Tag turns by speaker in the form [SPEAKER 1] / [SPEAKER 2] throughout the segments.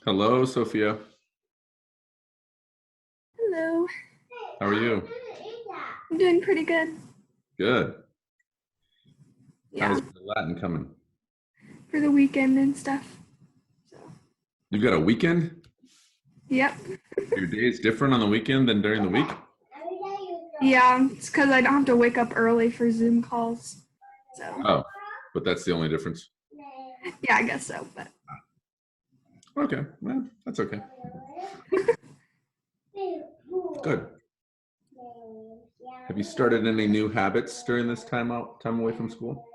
[SPEAKER 1] Hello, Sophia.
[SPEAKER 2] Hello.
[SPEAKER 1] How are you?
[SPEAKER 2] I'm doing pretty good.
[SPEAKER 1] Good. How's
[SPEAKER 2] Yeah,
[SPEAKER 1] the Latin coming?
[SPEAKER 2] for the weekend and stuff. So,
[SPEAKER 1] You got a weekend?
[SPEAKER 2] yep.
[SPEAKER 1] Your day is different on the weekend than during the week?
[SPEAKER 2] Yeah, it's because I don't have to wake up early for Zoom calls. So,
[SPEAKER 1] Oh, but that's the only difference.
[SPEAKER 2] yeah, I guess so. But
[SPEAKER 1] Okay, well, that's okay. Good. Have you started any new habits during this time away from school?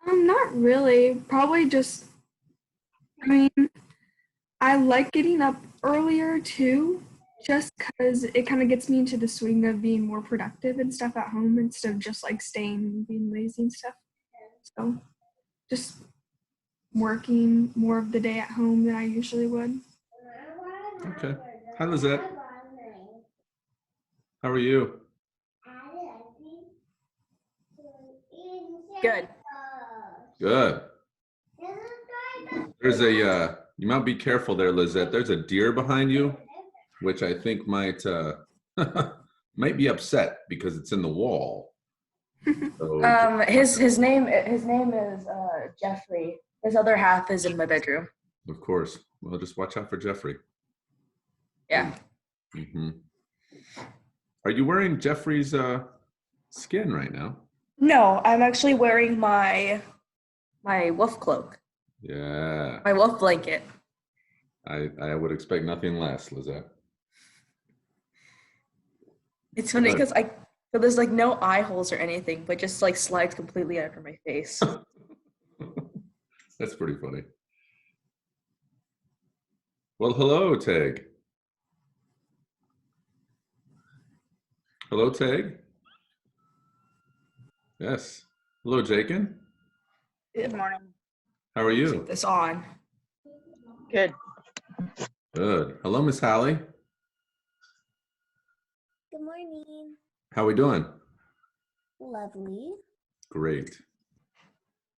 [SPEAKER 2] not really. Probably just. I mean, I like getting up earlier too, just because it kind of gets me into the swing of being more productive and stuff at home instead of just like staying and being lazy and stuff. So, just working more of the day at home than I usually would.
[SPEAKER 1] Okay. Hi, Lizette. How are you?
[SPEAKER 3] Good.
[SPEAKER 1] Good. There's you might be careful there, Lizette. There's a deer behind you, which I think might might be upset because it's in the wall. So,
[SPEAKER 3] His name is Jeffrey. His other half is in my bedroom.
[SPEAKER 1] of course, well, just watch out for Jeffrey.
[SPEAKER 3] Yeah.
[SPEAKER 1] Hmm. Are you wearing Jeffrey's skin right now?
[SPEAKER 3] No, I'm actually wearing my wolf cloak,
[SPEAKER 1] Yeah,
[SPEAKER 3] my wolf blanket.
[SPEAKER 1] I would expect nothing less, Lizette.
[SPEAKER 3] It's funny
[SPEAKER 1] Good.
[SPEAKER 3] because so there's like no eye holes or anything, but just like slides completely under my face.
[SPEAKER 1] That's pretty funny. Well, hello, Tag. Hello, Tag. Yes. Hello, Jakin.
[SPEAKER 4] Good morning.
[SPEAKER 1] How are
[SPEAKER 3] Keep
[SPEAKER 1] you?
[SPEAKER 3] this on.
[SPEAKER 4] Good.
[SPEAKER 1] Good. Hello, Miss Hallie.
[SPEAKER 5] Good morning.
[SPEAKER 1] How we doing?
[SPEAKER 5] Lovely.
[SPEAKER 1] Great.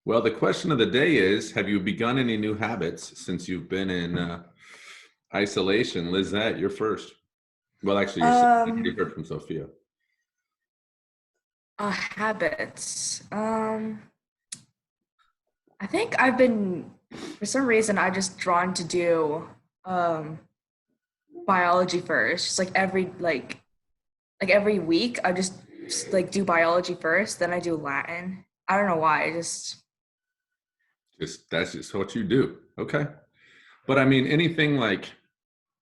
[SPEAKER 1] Well, the question of the day is, have you begun any new habits since you've been in isolation? Lizette, you're first. Well, actually, you
[SPEAKER 3] Um,
[SPEAKER 1] heard from Sophia.
[SPEAKER 3] Habits. I think I've been, for some reason, I just drawn to do um biology first. Just like every week, I just like do biology first, then I do Latin. I don't know why. I just
[SPEAKER 1] Just that's just what you do. Okay. But I mean, anything like,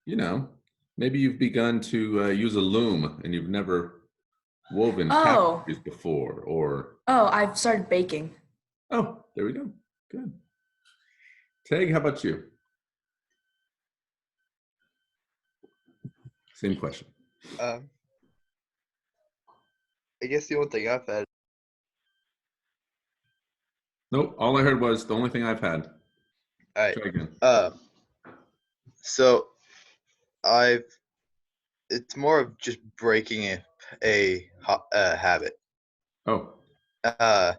[SPEAKER 1] you know, maybe you've begun to use a loom and you've never woven
[SPEAKER 3] oh
[SPEAKER 1] tapestries before, or
[SPEAKER 3] I've started baking.
[SPEAKER 1] oh, there we go. Good. Tag, how about you? Same question.
[SPEAKER 6] Um, I guess the only thing I've had,
[SPEAKER 1] Nope. All I heard was the only thing I've had.
[SPEAKER 6] I
[SPEAKER 1] Try again.
[SPEAKER 6] so I've it's more of just breaking a habit.
[SPEAKER 1] Oh,
[SPEAKER 6] Uh,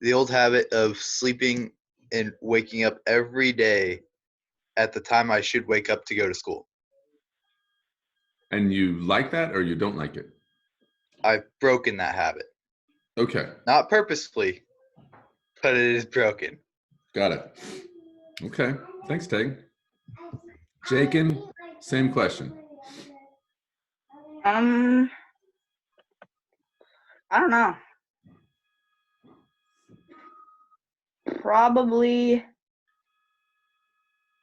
[SPEAKER 6] the old habit of sleeping and waking up every day at the time I should wake up to go to school.
[SPEAKER 1] and you like that or you don't like it?
[SPEAKER 6] I've broken that habit,
[SPEAKER 1] Okay,
[SPEAKER 6] not purposefully, but it is broken.
[SPEAKER 1] got it. Okay, thanks, Tag. Jakin, same question.
[SPEAKER 4] Um, I don't know. Probably.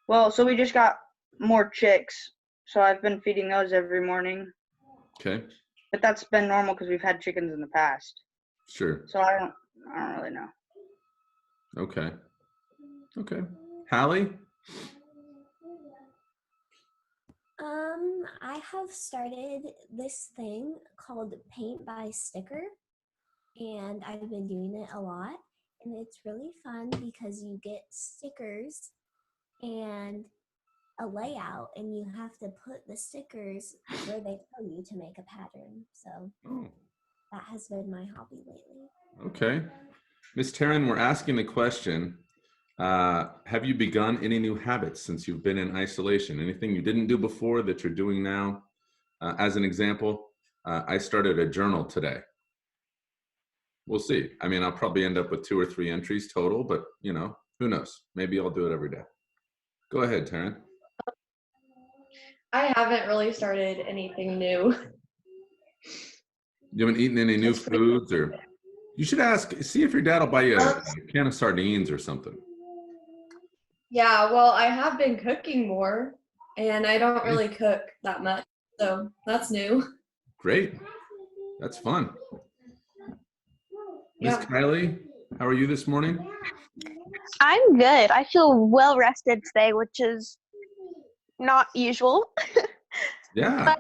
[SPEAKER 4] Well, so we just got more chicks, so I've been feeding those every morning.
[SPEAKER 1] Okay,
[SPEAKER 4] But that's been normal because we've had chickens in the past.
[SPEAKER 1] sure.
[SPEAKER 4] So I don't really know.
[SPEAKER 1] Okay, okay. Hallie?
[SPEAKER 5] I have started this thing called Paint by Sticker, and I've been doing it a lot. And it's really fun because you get stickers and a layout, and you have to put the stickers where they tell you to make a pattern. So
[SPEAKER 1] Oh,
[SPEAKER 5] that has been my hobby lately.
[SPEAKER 1] okay. Miss Taryn, we're asking the question. Have you begun any new habits since you've been in isolation? Anything you didn't do before that you're doing now? As an example, I started a journal today. We'll see. I mean, I'll probably end up with 2 or 3 entries total, but you know, who knows? Maybe I'll do it every day. Go ahead, Taryn.
[SPEAKER 7] I haven't really started anything new.
[SPEAKER 1] You haven't eaten any new
[SPEAKER 7] That's pretty
[SPEAKER 1] foods, or you should see if your dad will buy you
[SPEAKER 7] Um,
[SPEAKER 1] a can of sardines or something.
[SPEAKER 7] Yeah, well, I have been cooking more, and I don't really cook that much, so that's new.
[SPEAKER 1] Great. That's fun. Miss
[SPEAKER 7] Yeah.
[SPEAKER 1] Kylie, how are you this morning?
[SPEAKER 8] I'm good. I feel well rested today, which is not usual.
[SPEAKER 1] Yeah.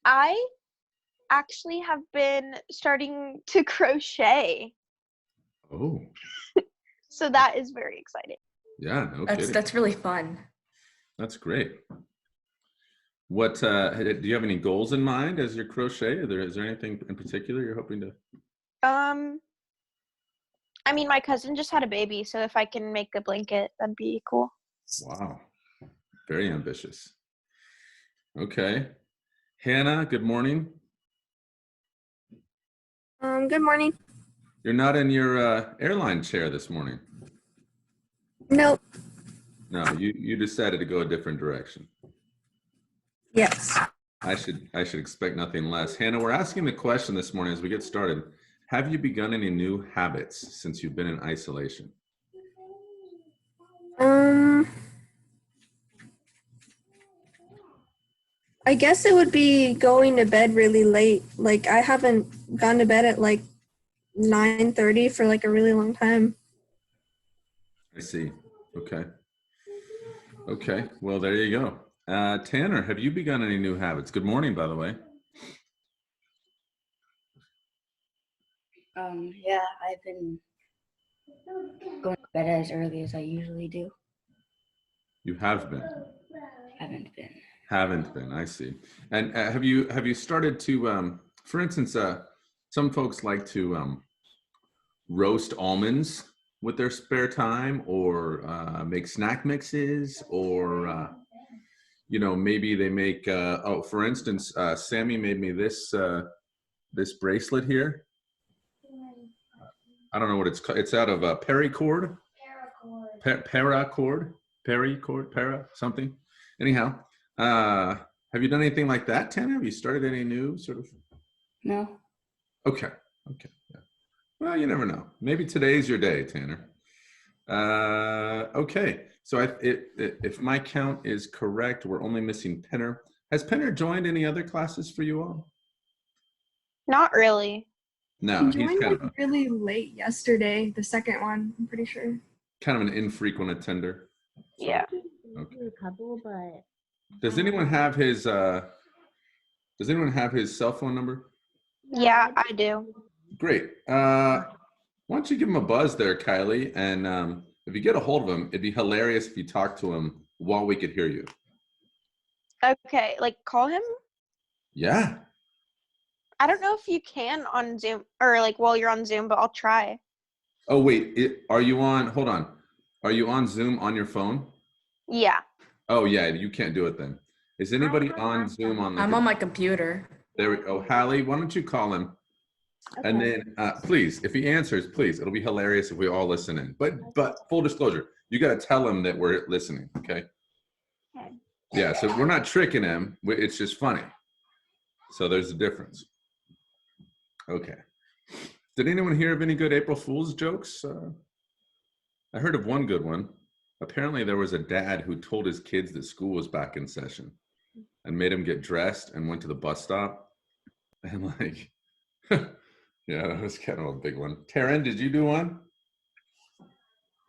[SPEAKER 8] I actually have been starting to crochet,
[SPEAKER 1] Oh,
[SPEAKER 8] so that is very exciting.
[SPEAKER 1] yeah, no kidding.
[SPEAKER 3] That's really fun.
[SPEAKER 1] That's great. What do you have any goals in mind as your crochet? Is there anything in particular you're hoping to?
[SPEAKER 8] I mean, my cousin just had a baby, so if I can make a blanket, that'd be cool.
[SPEAKER 1] Wow, very ambitious. Okay, Hannah, good morning.
[SPEAKER 2] Good morning.
[SPEAKER 1] You're not in your airline chair this morning.
[SPEAKER 2] Nope.
[SPEAKER 1] No, you decided to go a different direction.
[SPEAKER 2] Yes.
[SPEAKER 1] I should expect nothing less. Hannah, we're asking the question this morning as we get started. Have you begun any new habits since you've been in isolation?
[SPEAKER 2] I guess it would be going to bed really late. Like I haven't gone to bed at like 9:30 for like a really long time.
[SPEAKER 1] I see. Okay. Okay. Well, there you go. Tanner, have you begun any new habits? Good morning, by the way.
[SPEAKER 9] Yeah, I've been going to bed as early as I usually do.
[SPEAKER 1] You have been.
[SPEAKER 9] Haven't been.
[SPEAKER 1] Haven't been. I see. And have you started to, for instance, some folks like to roast almonds with their spare time, or make snack mixes, or you know, maybe they make. Oh, for instance, Sammy made me this this bracelet here. I don't know what it's called. It's out of paracord. Paracord, para something. Anyhow, have you done anything like that, Tanner? Have you started any new sort of?
[SPEAKER 9] No.
[SPEAKER 1] Okay. Okay. Yeah. Well, you never know. Maybe today's your day, Tanner. Okay. So if my count is correct, we're only missing Penner. Has Penner joined any other classes for you all?
[SPEAKER 8] Not really.
[SPEAKER 1] No,
[SPEAKER 2] He
[SPEAKER 1] he's
[SPEAKER 2] joined
[SPEAKER 1] kind
[SPEAKER 2] like really late yesterday, the second one, I'm pretty sure.
[SPEAKER 1] of an infrequent attender.
[SPEAKER 8] Yeah.
[SPEAKER 1] Okay.
[SPEAKER 5] A couple, but
[SPEAKER 1] Does anyone have his cell phone number?
[SPEAKER 8] Yeah, I do.
[SPEAKER 1] Great. Why don't you give him a buzz there, Kylie? And if you get a hold of him, it'd be hilarious if you talk to him while we could hear you.
[SPEAKER 8] Okay, like call him?
[SPEAKER 1] Yeah.
[SPEAKER 8] I don't know if you can on Zoom or like while you're on Zoom, but I'll try.
[SPEAKER 1] Oh, wait. Are you on? Hold on. Are you on Zoom on your phone?
[SPEAKER 8] Yeah.
[SPEAKER 1] Oh, yeah. You can't do it then. Is anybody on Zoom on?
[SPEAKER 3] I'm on my computer.
[SPEAKER 1] There we go. Hallie, why don't you call him? And then, please, if he answers, please, it'll be hilarious if we all listen in. But full disclosure, you got to tell him that we're listening, okay?
[SPEAKER 5] Okay.
[SPEAKER 1] Yeah, so we're not tricking him. It's just funny. So there's a difference. Okay. Did anyone hear of any good April Fool's jokes? I heard of one good one. Apparently there was a dad who told his kids that school was back in session and made them get dressed and went to the bus stop. And like, yeah, that was kind of a big one. Taryn, did you do one?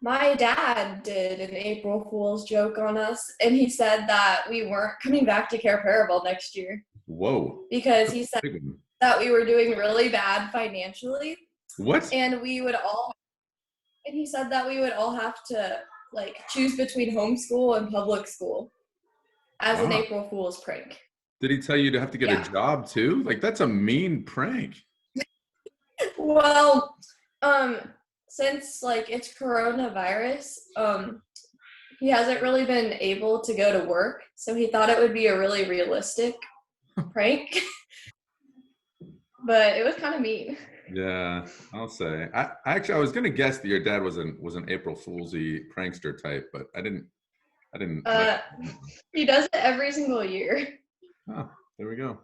[SPEAKER 7] My dad did an April Fool's joke on us, and he said that we weren't coming back to Care Parable next year
[SPEAKER 1] Whoa.
[SPEAKER 7] because he said
[SPEAKER 1] Big one.
[SPEAKER 7] that we were doing really bad financially,
[SPEAKER 1] What?
[SPEAKER 7] and he said that we would all have to like choose between homeschool and public school as an
[SPEAKER 1] Wow.
[SPEAKER 7] April Fool's prank.
[SPEAKER 1] Did he tell you to have to get
[SPEAKER 7] Yeah.
[SPEAKER 1] a job too? Like, that's a mean prank.
[SPEAKER 7] Well, since like it's coronavirus, he hasn't really been able to go to work, so he thought it would be a really realistic prank. But it was kind of mean.
[SPEAKER 1] Yeah, I'll say. I was gonna guess that your dad was an April Foolsy prankster type, but I didn't.
[SPEAKER 7] He does it every single year.
[SPEAKER 1] Oh, there we go.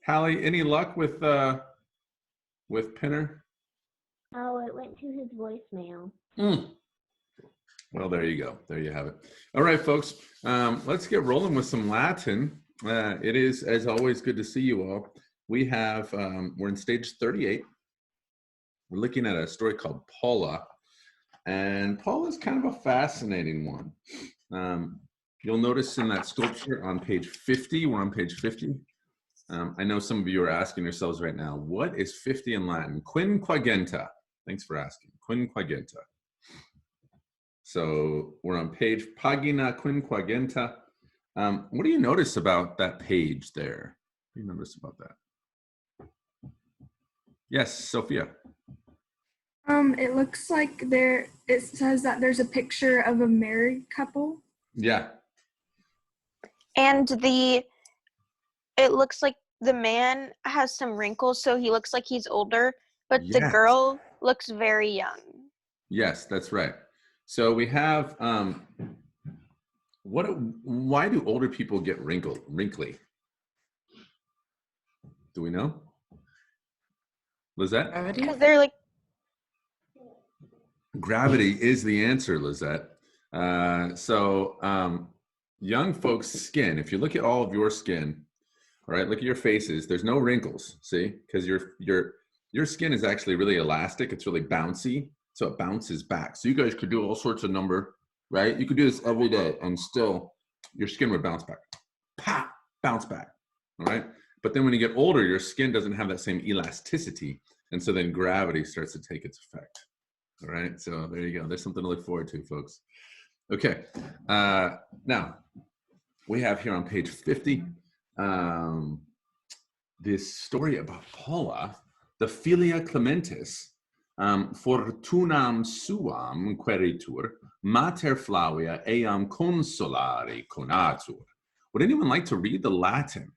[SPEAKER 1] Hallie, any luck with Pinner?
[SPEAKER 5] Oh, it went to his voicemail.
[SPEAKER 1] Well, there you go. There you have it. All right, folks. Let's get rolling with some Latin. It is, as always, good to see you all. We have, we're in stage 38. We're looking at a story called Paula. And Paula's kind of a fascinating one. You'll notice in that sculpture on page 50, we're on page 50. I know some of you are asking yourselves right now, what is 50 in Latin? Quinquagenta. Thanks for asking. Quinquagenta. So we're on page Pagina Quinquagenta. What do you notice about that page there? What do you notice about that? Yes, Sophia.
[SPEAKER 2] It looks like it says that there's a picture of a married couple.
[SPEAKER 1] Yeah.
[SPEAKER 8] And it looks like the man has some wrinkles, so he looks like he's older, but the
[SPEAKER 1] Yes.
[SPEAKER 8] girl looks very young.
[SPEAKER 1] Yes, that's right. So we have, why do older people get wrinkly? Do we know? Lizette?
[SPEAKER 8] Because they're like,
[SPEAKER 1] Gravity is the answer, Lizette. Young folks' skin, if you look at all of your skin, all right, look at your faces, there's no wrinkles, see? Because your skin is actually really elastic, it's really bouncy, so it bounces back. So you guys could do all sorts of number, right? You could do this every day and still your skin would bounce back. Pop, bounce back, all right? But then when you get older, your skin doesn't have that same elasticity, and so then gravity starts to take its effect. All right, so there you go. There's something to look forward to, folks. Okay, now we have here on page 50 this story about Paula, the Filia Clementis, fortunam suam queritur, mater Flavia eam consolare conatur. Would anyone like to read the Latin?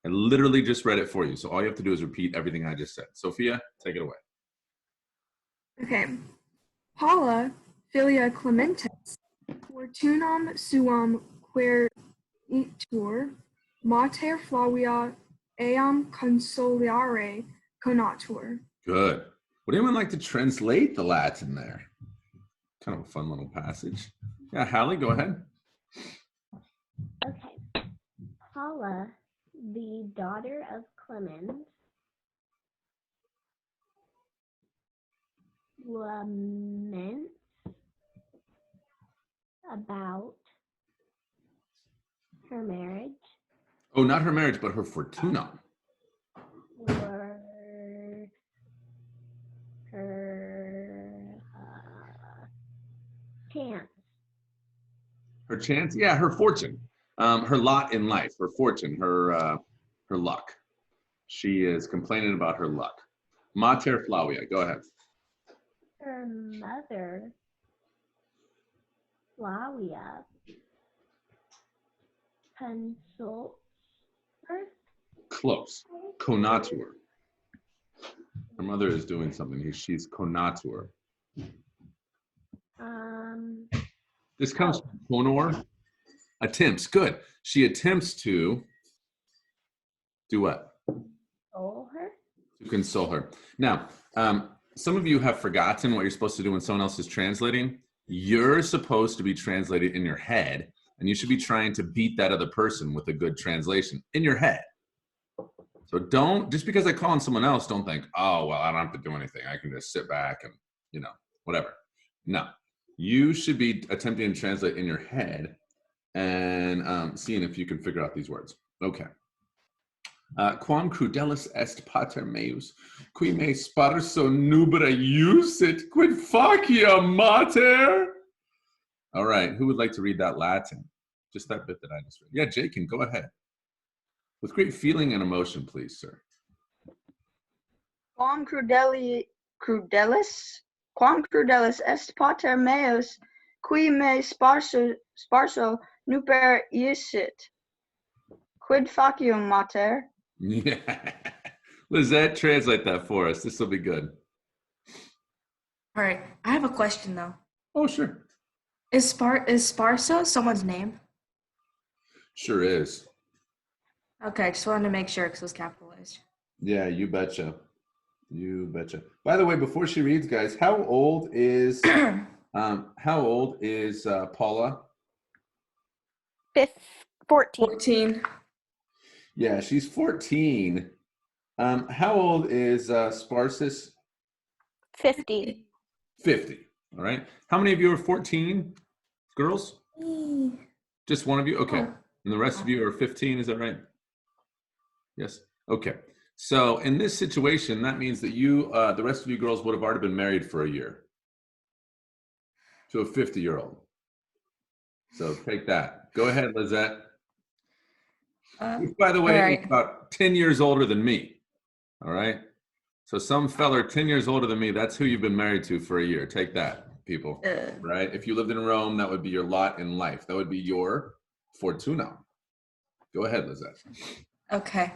[SPEAKER 1] I literally just read it for you, so all you have to do is repeat everything I just said. Sophia, take it away.
[SPEAKER 2] Okay. Paula, filia Clementis, fortunam suam queritur, mater Flavia eam consolare conatur.
[SPEAKER 1] Good. Would anyone like to translate the Latin there? Kind of a fun little passage. Yeah, Hallie, go ahead.
[SPEAKER 5] Okay. Paula, the daughter of Clement, laments about her marriage
[SPEAKER 1] Oh, not her marriage, but her fortuna.
[SPEAKER 5] or her chance.
[SPEAKER 1] Her chance? Yeah, her fortune. Her lot in life, her fortune, her luck. She is complaining about her luck. Mater Flavia, go ahead.
[SPEAKER 5] Her mother, Flavia, consults her.
[SPEAKER 1] Close. Conatur. Her mother is doing something. She's conatur. This comes from conor. Attempts. Good. She attempts to do what?
[SPEAKER 5] Console her.
[SPEAKER 1] To console her. Now, some of you have forgotten what you're supposed to do when someone else is translating. You're supposed to be translated in your head, and you should be trying to beat that other person with a good translation in your head. So don't, just because I call on someone else, don't think, oh, well, I don't have to do anything. I can just sit back and, whatever. No, you should be attempting to translate in your head and seeing if you can figure out these words. Okay. Quam crudelis est pater meus, qui me sparso nubra iusit, quid facia mater? All right, who would like to read that Latin? Just that bit that I just read. Yeah, Jakin, go ahead. With great feeling and emotion, please, sir.
[SPEAKER 4] Quam crudelis quam crudelis est pater meus, qui me sparso nuper iusit. Quid facium, mater?
[SPEAKER 1] Yeah. Lizette, translate that for us. This will be good.
[SPEAKER 3] All right. I have a question though.
[SPEAKER 1] Oh, sure.
[SPEAKER 3] Is Sparso someone's name?
[SPEAKER 1] Sure is.
[SPEAKER 3] Okay, just wanted to make sure because it was capitalized.
[SPEAKER 1] Yeah, you betcha. You betcha. By the way, before she reads, guys, how old is Paula?
[SPEAKER 8] 14.
[SPEAKER 3] 14.
[SPEAKER 1] Yeah, she's 14. How old is Sparsus?
[SPEAKER 8] 50.
[SPEAKER 1] 50. All right. How many of you are 14 girls? Just one of you? Okay. And the rest of you are 15, is that right? Yes. Okay. So in this situation, that means that you, the rest of you girls would have already been married for a year to a 50-year-old. So take that. Go ahead, Lizette. Which, by the way,
[SPEAKER 3] all right.
[SPEAKER 1] is about 10 years older than me. All right. So some feller 10 years older than me, that's who you've been married to for a year. Take that, people. Right? If you lived in Rome, that would be your lot in life. That would be your fortuna. Go ahead, Lizette.
[SPEAKER 3] Okay.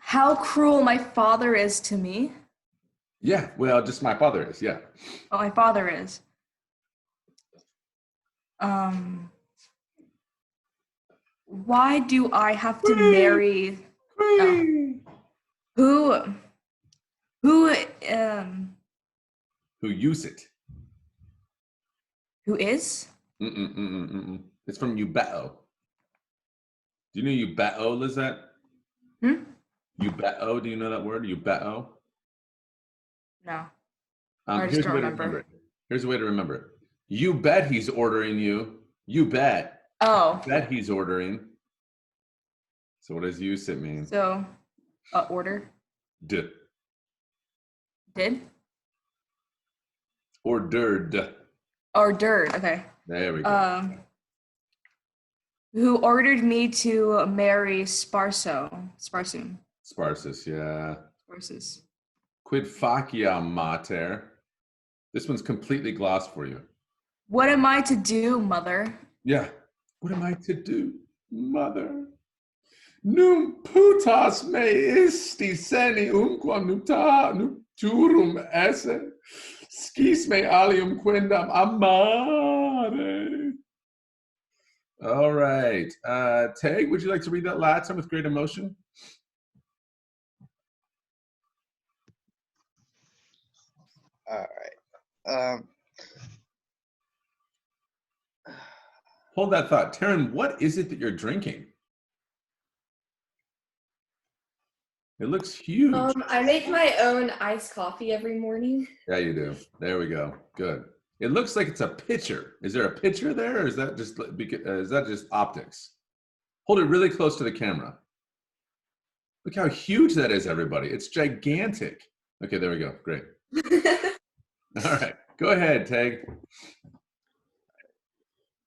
[SPEAKER 3] How cruel my father is to me.
[SPEAKER 1] Yeah, well, just my father is, yeah.
[SPEAKER 3] Oh, my father is. Why do I have to marry? Who
[SPEAKER 1] use it?
[SPEAKER 3] Who is?
[SPEAKER 1] It's from Eubeo. Do you know Eubeo, Lizette? Eubeo, do you know that word? Eubeo?
[SPEAKER 3] No. I just
[SPEAKER 1] Here's
[SPEAKER 3] don't
[SPEAKER 1] the way to
[SPEAKER 3] remember.
[SPEAKER 1] remember it. Here's the way to remember it. You bet he's ordering you. You bet.
[SPEAKER 3] Oh.
[SPEAKER 1] Bet he's ordering. So what does use it mean?
[SPEAKER 3] So, order.
[SPEAKER 1] Did. Ordered.
[SPEAKER 3] Ordered. Okay.
[SPEAKER 1] There we go.
[SPEAKER 3] Who ordered me to marry Sparso? Sparsum.
[SPEAKER 1] Sparsus, yeah.
[SPEAKER 3] Sparsus.
[SPEAKER 1] Quid facia mater. This one's completely glossed for you.
[SPEAKER 3] What am I to do, mother?
[SPEAKER 1] Yeah. What am I to do, mother? Num putas me isti seni unquam nupturum esse. Scis me alium quindam amare. All right. Tag, would you like to read that Latin with great emotion?
[SPEAKER 6] All right.
[SPEAKER 1] Hold that thought. Taryn, what is it that you're drinking? It looks huge.
[SPEAKER 7] I make my own iced coffee every morning.
[SPEAKER 1] Yeah, you do. There we go. Good. It looks like it's a pitcher. Is there a pitcher there, or is that just optics? Hold it really close to the camera. Look how huge that is, everybody. It's gigantic. Okay, there we go. Great. All right. Go ahead, Tag.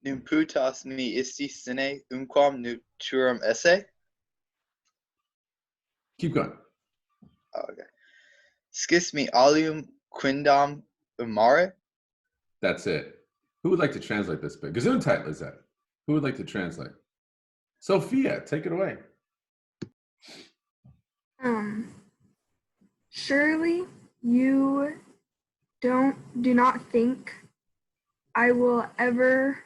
[SPEAKER 6] Num putas me isti sine unquam nupturum esse.
[SPEAKER 1] Keep going.
[SPEAKER 6] Oh, okay. Scis me alium quindam amare.
[SPEAKER 1] That's it. Who would like to translate this bit? Gesundheit, Lizette. Who would like to translate? Sophia, take it away.
[SPEAKER 2] Surely you do not think I will ever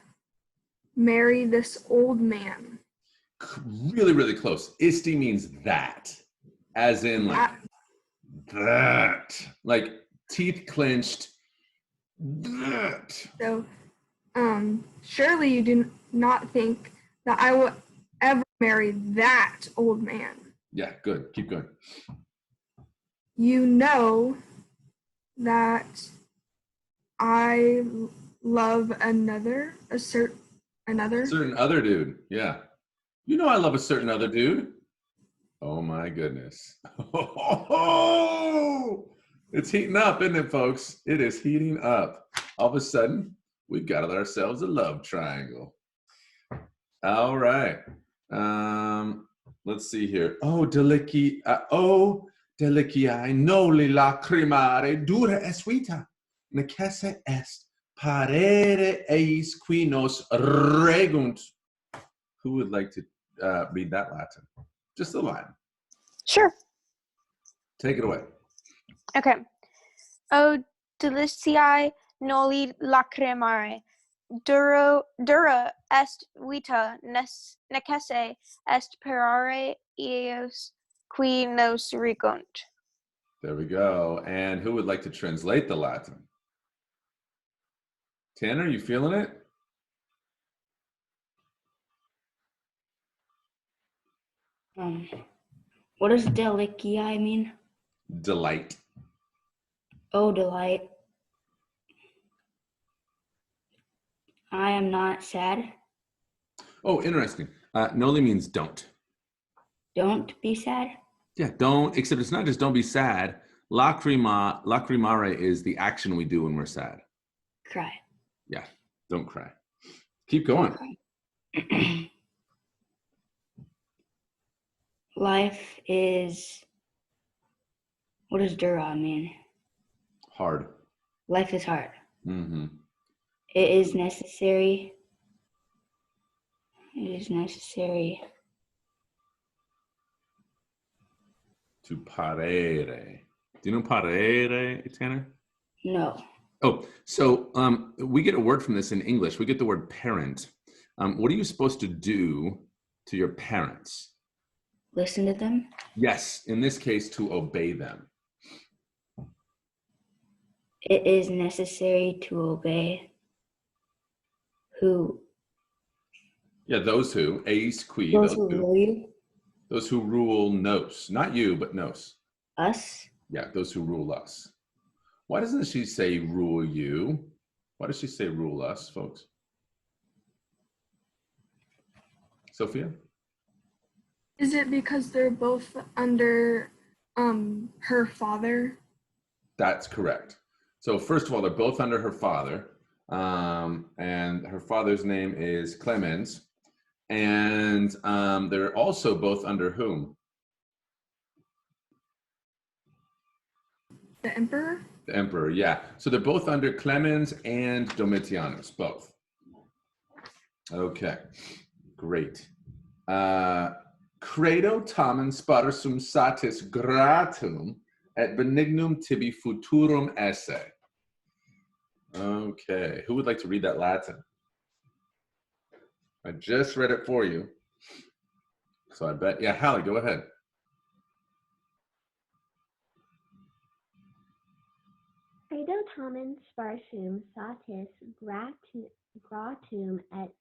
[SPEAKER 2] marry this old man.
[SPEAKER 1] Really, really close. Isti means that. As in like that. Like teeth clenched. That.
[SPEAKER 2] So, surely you do not think that I will ever marry that old man.
[SPEAKER 1] Yeah, good. Keep going.
[SPEAKER 2] You know that I love a certain
[SPEAKER 1] other dude. Yeah. You know I love a certain other dude. Oh my goodness. It's heating up, isn't it, folks? It is heating up. All of a sudden, we've got ourselves a love triangle. All right. Let's see here. Oh, deliciae noli lacrimare dura est vita. Necesse est parere eis qui nos regunt. Who would like to read that Latin? Just the Latin.
[SPEAKER 8] Sure.
[SPEAKER 1] Take it away.
[SPEAKER 8] Okay. O deliciae noli lacrimare, dura est vita, necesse est parare eos qui nos regunt.
[SPEAKER 1] There we go. And who would like to translate the Latin? Tanner, you feeling it?
[SPEAKER 9] What does deliciae mean?
[SPEAKER 1] Delight.
[SPEAKER 9] Oh, delight. I am not sad.
[SPEAKER 1] Oh, interesting. Noli means don't.
[SPEAKER 9] Don't be sad.
[SPEAKER 1] Yeah, don't, except it's not just don't be sad. Lacrimare is the action we do when we're sad.
[SPEAKER 9] Cry.
[SPEAKER 1] Yeah, don't cry. Keep going.
[SPEAKER 9] Life is. What does dura mean?
[SPEAKER 1] Hard.
[SPEAKER 9] Life is hard.
[SPEAKER 1] Mm-hmm.
[SPEAKER 9] It is necessary. It is necessary.
[SPEAKER 1] To parere. Do you know parere, Tanner?
[SPEAKER 9] No.
[SPEAKER 1] Oh, so we get a word from this in English. We get the word parent. What are you supposed to do to your parents?
[SPEAKER 9] Listen to them.
[SPEAKER 1] Yes, in this case, to obey them.
[SPEAKER 9] It is necessary to obey. Who?
[SPEAKER 1] Yeah, those who, eis qui,
[SPEAKER 9] Those who rule you.
[SPEAKER 1] those who rule nos. Not you, but nos.
[SPEAKER 9] Us.
[SPEAKER 1] Yeah, those who rule us. Why doesn't she say rule you? Why does she say rule us, folks? Sophia?
[SPEAKER 2] Is it because they're both under her father?
[SPEAKER 1] That's correct. So first of all, they're both under her father. And her father's name is Clemens. And they're also both under whom?
[SPEAKER 2] The emperor?
[SPEAKER 1] The emperor, yeah. So they're both under Clemens and Domitianus, both. Okay, great. Credo tamen sparsum satis gratum et benignum tibi futurum esse. Okay, who would like to read that Latin? I just read it for you. So I bet, yeah, Hallie, go ahead.
[SPEAKER 5] Credo tamen sparsum satis gratum et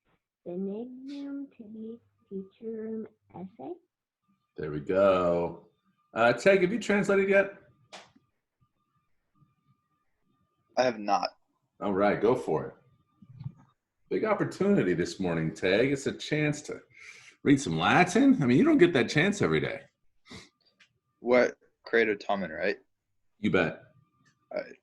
[SPEAKER 5] benignum tibi futurum esse.
[SPEAKER 1] There we go. Teg, have you translated yet?
[SPEAKER 6] I have not.
[SPEAKER 1] All right, go for it. Big opportunity this morning, Teg. It's a chance to read some Latin. I mean, you don't get that chance every day.
[SPEAKER 6] What? Credo tamen, right?
[SPEAKER 1] You bet.
[SPEAKER 6] All right.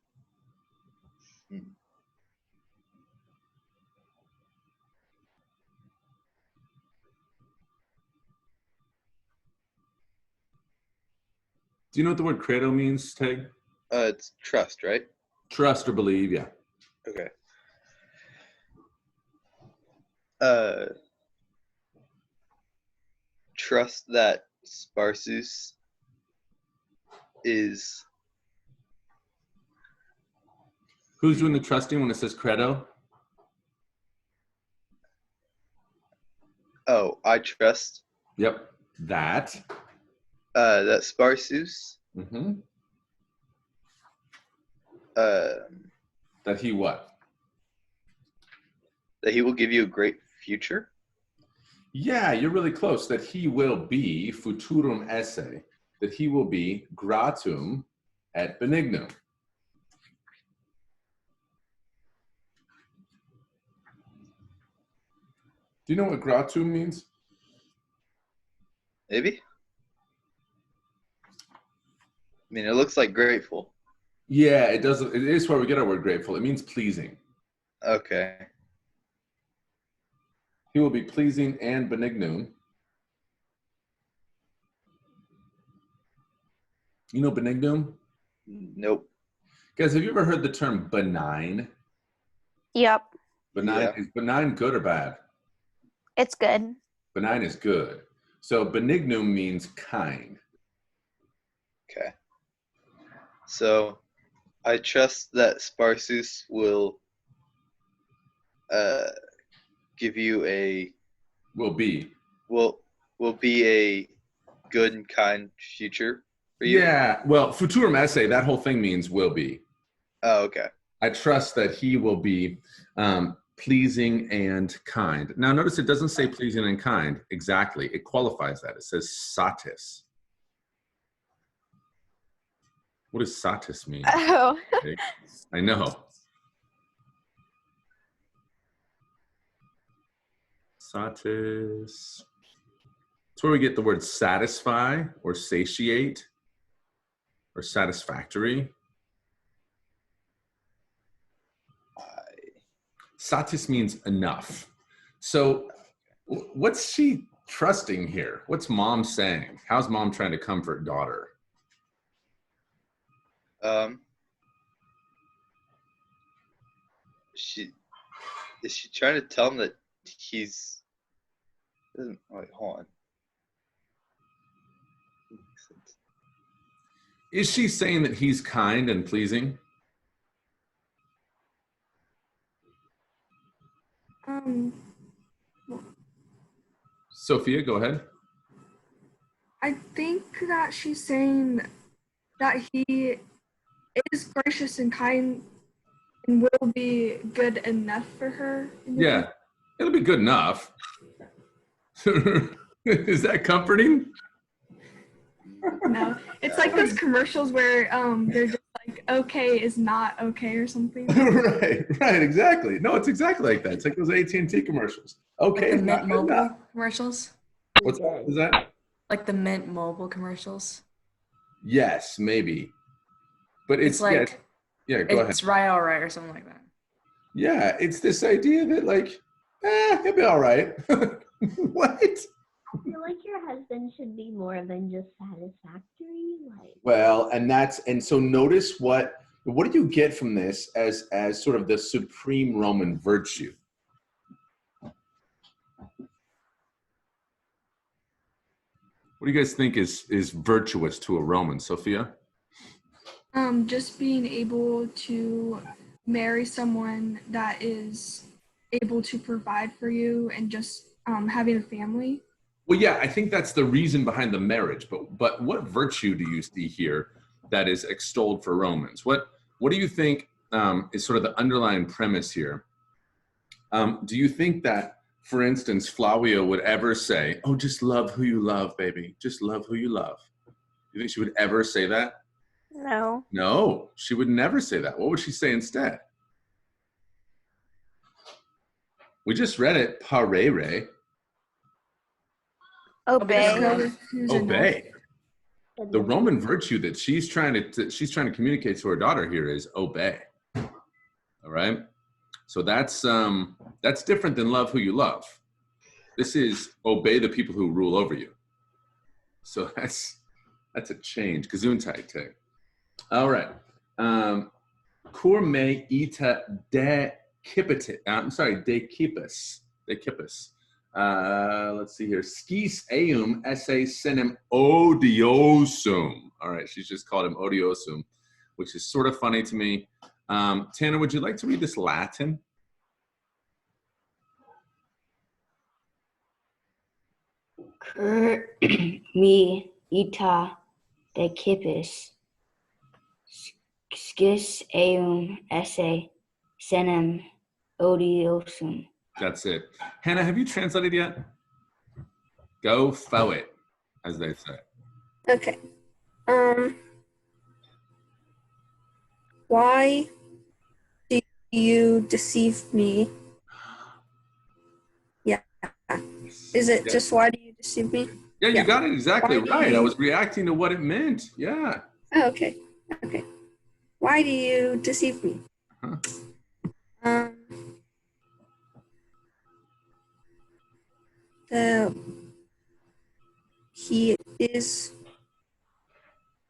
[SPEAKER 1] Do you know what the word credo means, Teg?
[SPEAKER 6] It's trust, right?
[SPEAKER 1] Trust or believe, yeah.
[SPEAKER 6] Okay. Trust that Sparsus is.
[SPEAKER 1] Who's doing the trusting when it says credo?
[SPEAKER 6] Oh, I trust
[SPEAKER 1] Yep, that.
[SPEAKER 6] that Sparsus
[SPEAKER 1] Mm-hmm. That he what?
[SPEAKER 6] that he will give you a great future.
[SPEAKER 1] Yeah, you're really close. That he will be futurum esse. That he will be gratum et benignum. Do you know what gratum means?
[SPEAKER 6] Maybe. I mean, it looks like grateful.
[SPEAKER 1] Yeah, it does. It is where we get our word grateful. It means pleasing.
[SPEAKER 6] Okay.
[SPEAKER 1] He will be pleasing and benignum. You know benignum?
[SPEAKER 6] Nope.
[SPEAKER 1] Guys, have you ever heard the term benign?
[SPEAKER 8] Yep,
[SPEAKER 1] Benign
[SPEAKER 6] Yeah.
[SPEAKER 1] is benign good or bad?
[SPEAKER 8] it's good.
[SPEAKER 1] Benign is good. So benignum means kind.
[SPEAKER 6] Okay. So I trust that Sparsus will give you a
[SPEAKER 1] Will be.
[SPEAKER 6] will be a good and kind future for you.
[SPEAKER 1] Yeah. Well, futurum esse, that whole thing means will be.
[SPEAKER 6] Oh, okay.
[SPEAKER 1] I trust that he will be pleasing and kind. Now, notice it doesn't say pleasing and kind exactly. It qualifies that. It says satis. What does satis mean?
[SPEAKER 8] Oh,
[SPEAKER 1] I know. Satis. It's where we get the word satisfy or satiate or satisfactory. Satis means enough. So what's she trusting here? What's mom saying? How's mom trying to comfort daughter?
[SPEAKER 6] Is she trying to tell him that he's wait, hold on.
[SPEAKER 1] Is she saying that he's kind and pleasing? Sophia, go ahead.
[SPEAKER 2] I think that she's saying that he is gracious and kind and will be good enough for her.
[SPEAKER 1] Yeah, it'll be good enough. Is that comforting?
[SPEAKER 2] No, it's like those commercials where they're just like okay is not okay or something.
[SPEAKER 1] right, exactly. No, it's exactly like that. It's like those AT&T commercials. Okay,
[SPEAKER 3] The
[SPEAKER 1] it's not
[SPEAKER 3] Mint
[SPEAKER 1] good enough.
[SPEAKER 3] Mobile commercials.
[SPEAKER 1] What's that? Is that?
[SPEAKER 3] Like the Mint Mobile commercials.
[SPEAKER 1] Yes, maybe. But
[SPEAKER 3] It's like
[SPEAKER 1] yeah, go ahead.
[SPEAKER 3] it's right, all right, or something like that.
[SPEAKER 1] Yeah, it's this idea that like, it'll be all right. What?
[SPEAKER 5] I feel like your husband should be more than just satisfactory. Like,
[SPEAKER 1] Well, and so notice what do you get from this as sort of the supreme Roman virtue? What do you guys think is virtuous to a Roman, Sophia?
[SPEAKER 2] Just being able to marry someone that is able to provide for you and just having a family.
[SPEAKER 1] Well, yeah, I think that's the reason behind the marriage. But what virtue do you see here that is extolled for Romans? What do you think is sort of the underlying premise here? Do you think that, for instance, Flavia would ever say, "Oh, just love who you love, baby. Just love who you love"? Do you think she would ever say that?
[SPEAKER 8] no.
[SPEAKER 1] No, she would never say that. What would she say instead? We just read it, parere.
[SPEAKER 8] Obey.
[SPEAKER 1] Obey. The Roman virtue that she's trying to communicate to her daughter here is obey. All right. So that's different than love who you love. This is obey the people who rule over you. So that's a change. Gesundheit. All right. Cur me ita de kipit. I'm sorry, de kippus. De kippus. Let's see here. Skis eum esse senem odiosum. All right, she's just called him odiosum, which is sort of funny to me. Tanner, would you like to read this Latin?
[SPEAKER 9] Cur me ita de kipis. Skis eum esse senem odiosum.
[SPEAKER 1] That's it. Hannah, have you translated yet? Go foe it, as they say.
[SPEAKER 10] Okay. Why do you deceive me? Yeah. Is it just why do you deceive me?
[SPEAKER 1] Yeah, you got it exactly
[SPEAKER 10] Why do
[SPEAKER 1] right. I
[SPEAKER 10] you-
[SPEAKER 1] was reacting to what it meant. Yeah.
[SPEAKER 10] Oh, okay. Okay. Why do you deceive me?
[SPEAKER 1] Huh.
[SPEAKER 10] He is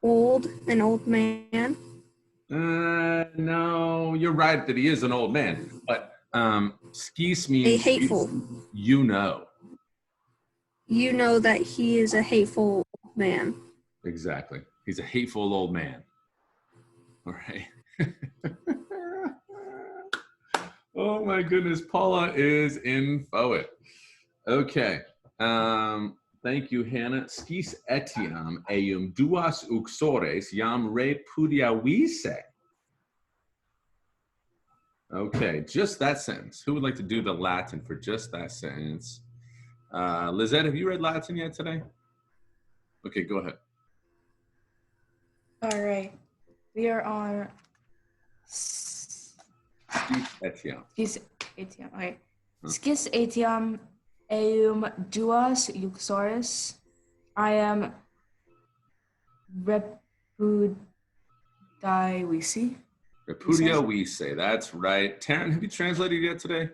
[SPEAKER 2] an old man.
[SPEAKER 1] No, you're right that he is an old man, but skis
[SPEAKER 2] A
[SPEAKER 1] means
[SPEAKER 2] hateful.
[SPEAKER 1] you know.
[SPEAKER 2] You know that he is a hateful man.
[SPEAKER 1] Exactly. He's a hateful old man. All right. Oh my goodness, Paula is in Foet. Okay. Thank you, Hannah. Skis etiam eum duas uxores jam repudiavise. Okay, just that sentence. Who would like to do the Latin for just that sentence? Lizette, have you read Latin yet today? Okay, go ahead.
[SPEAKER 3] All right. We are on
[SPEAKER 1] Skis etiam.
[SPEAKER 3] skis etiam. Okay. Skis etiam eum duas uxores. I am repudivisi.
[SPEAKER 1] Repudiavise, that's right. Taryn, have you translated yet today?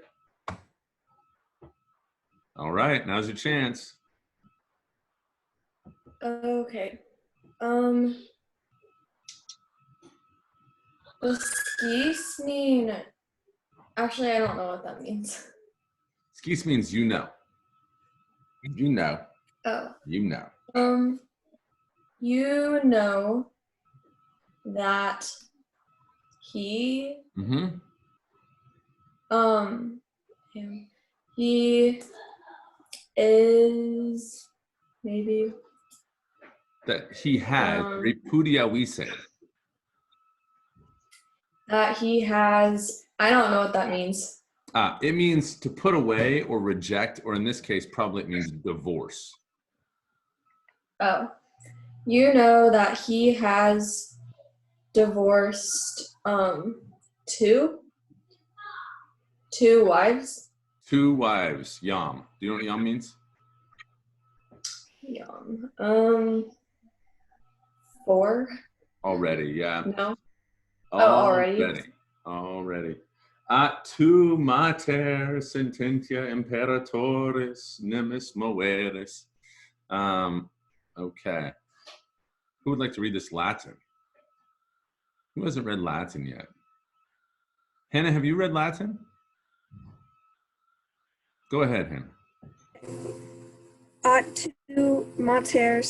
[SPEAKER 1] All right, now's your chance.
[SPEAKER 7] Okay. The skis mean. Actually, I don't know what that means.
[SPEAKER 1] Skis means you know. You know.
[SPEAKER 7] Oh.
[SPEAKER 1] You know.
[SPEAKER 7] You know that he him, he is maybe
[SPEAKER 1] That he has repudiavise.
[SPEAKER 7] that he has. I don't know what that means.
[SPEAKER 1] It means to put away or reject, or in this case, probably it means divorce.
[SPEAKER 7] Oh, you know that he has divorced two wives.
[SPEAKER 1] 2 wives. Yam. Do you know what yam means?
[SPEAKER 7] Yum. 4.
[SPEAKER 1] Already, yeah.
[SPEAKER 7] No. Already.
[SPEAKER 1] Already. Tu mater sententia imperatoris nemis moveris. Okay. Who would like to read this Latin? Who hasn't read Latin yet? Hannah, have you read Latin? Go ahead, Hannah.
[SPEAKER 2] Tu mater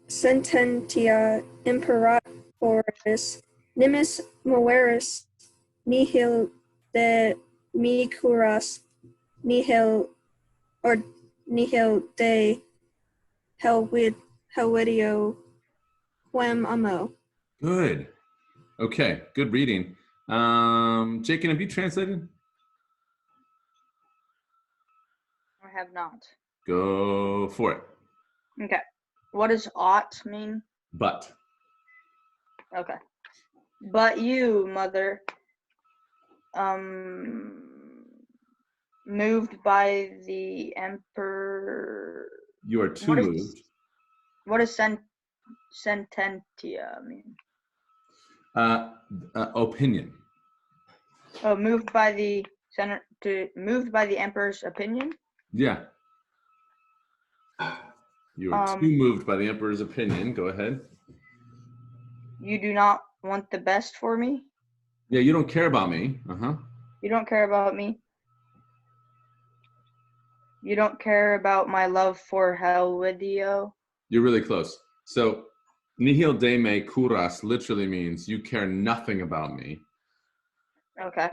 [SPEAKER 2] sententia imperatoris nimis moveris nihil de me curas nihil de helvidio quem amo.
[SPEAKER 1] Good. Okay, good reading. Jacob, have you translated?
[SPEAKER 4] I have not.
[SPEAKER 1] Go for it.
[SPEAKER 4] Okay. What does ought mean?
[SPEAKER 1] But.
[SPEAKER 4] Okay. But you, mother, moved by the emperor.
[SPEAKER 1] You are too moved.
[SPEAKER 4] What does sententia mean?
[SPEAKER 1] Opinion.
[SPEAKER 4] Oh, moved by the emperor's opinion?
[SPEAKER 1] Yeah. You are too moved by the emperor's opinion. Go ahead.
[SPEAKER 4] You do not want the best for me?
[SPEAKER 1] Yeah, you don't care about me.
[SPEAKER 4] You don't care about me? You don't care about my love for Helvidio?
[SPEAKER 1] You're really close. So, nihil de me curas literally means you care nothing about me.
[SPEAKER 4] Okay.